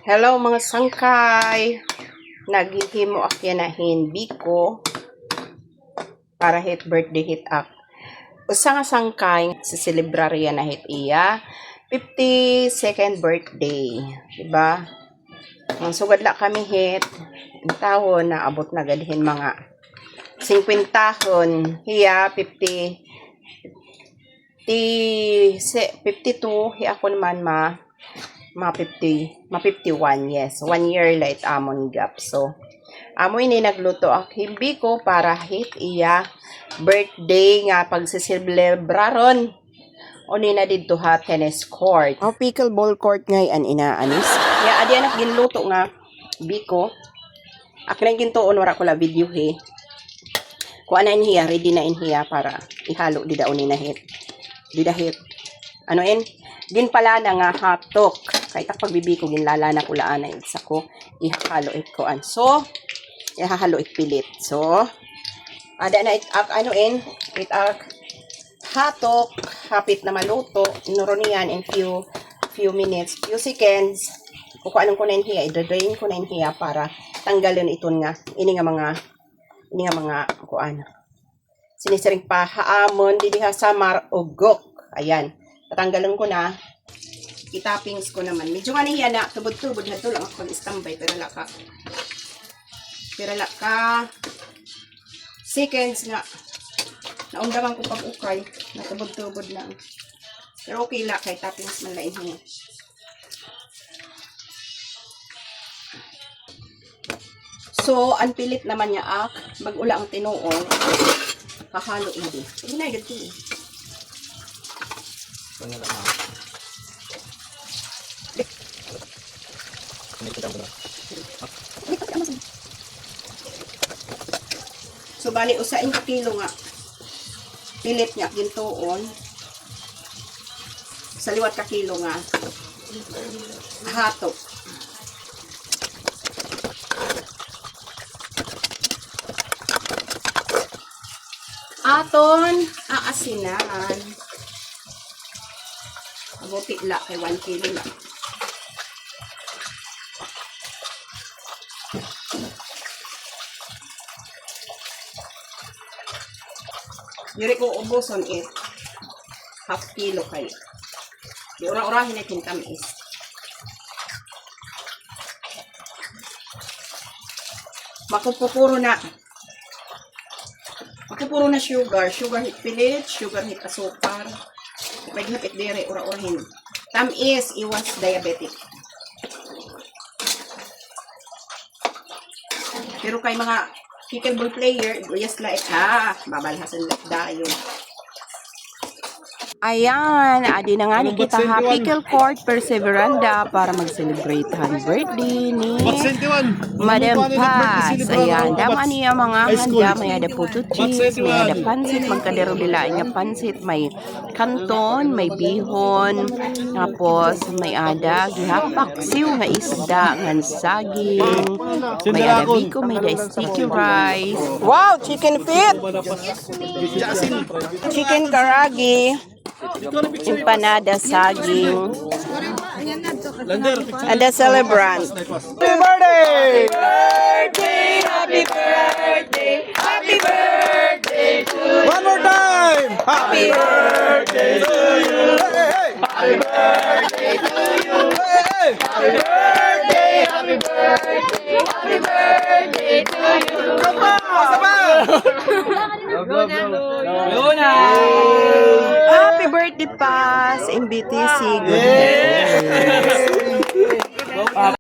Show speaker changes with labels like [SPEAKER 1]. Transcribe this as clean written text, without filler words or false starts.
[SPEAKER 1] Hello mga sangkay. Naghihimo akya na biko para hit birthday hit ak. Usa nga sangkay sa celebrarya na hit iya 52nd birthday, diba? Ang sugadla kami hit ang tahon na abot na gadhin mga 50 tahon hiya 52 hiya ako naman ma 51, yes. 1 year late amon gap. So, amoy ni nagluto ak himbi ko para hit iya birthday nga pagsiselebraron. O ni na dito ha tennis court. O pickleball court ngayon inaanis. Ya adi anak ginluto nga biko. Akren gintuon wala ko la video he. Kuan na inhiya, ready na inhiya para ihalo di daon ni na hit. Di da hit. Ano in? Ginpala na nga hatok. Kahit ak pagbibiko ginlala na kulaan na isa ko ihalo it koan. So, ihahalo it pilit. So, ada na it ak ano in? It ak hatok, hapit na maluto. Inuro niyan in few minutes, few seconds. Kung anong ko na inhiya, i-drain ko na inhiya para tanggalin iton nga. Ini nga mga kuan. Sinisiring pa haamon dili ha sa marugok. Ayan. Tatanggalin ko na. Itapings ko naman. Medyo nga niya na tubod-tubod na ito lang ako pag-istambay. Pero laka seconds nga. Naundaman ko pag-ukay. Natubod-tubod lang. Pero okay lang. Kay toppings man lain niya. So, ang pilit naman niya ak. Mag-ula ang tinuong. Kahalo na din. Hindi na agad din. So, bali, usain ka kilo nga. Pilit niya, gintuon. Sa liwat ka kilo nga. Hatok. Aton, aasinan. Abuti la, kay 1 kilo lang. Diri ko ubuson it. Half kilo kayo. Di ura-urahin na kintamis. Makupupuro na sugar. Sugar hit pilit, sugar hit asukar. Paghapit diri, ura-urahin. Tamis, iwas diabetic. Pero kay mga pickleball player, yes like babalhasan like dayon. Ayan, adi na nga ni kita ha pickle court perseveranda para mag-celebrate ang birthday ni Madam Paz. Ayan, dama niya mga handa, may ada puto cheese, may ada pansit, magkadero dilain nga pansit, may kanton, may bihon, tapos may ada gihapak siw nga isda, ngan saging, may ada biko, may ada sticky rice. Wow, chicken feet! Chicken karagi. Empanada saging. And the celebrant. Happy birthday! Happy birthday! Happy birthday to you!
[SPEAKER 2] One more time!
[SPEAKER 1] Happy birthday to you! Happy birthday to you! Happy birthday! Happy birthday! Happy birthday to you!
[SPEAKER 2] Come on!
[SPEAKER 1] Happy birthday, Paz! MBTC. Good health.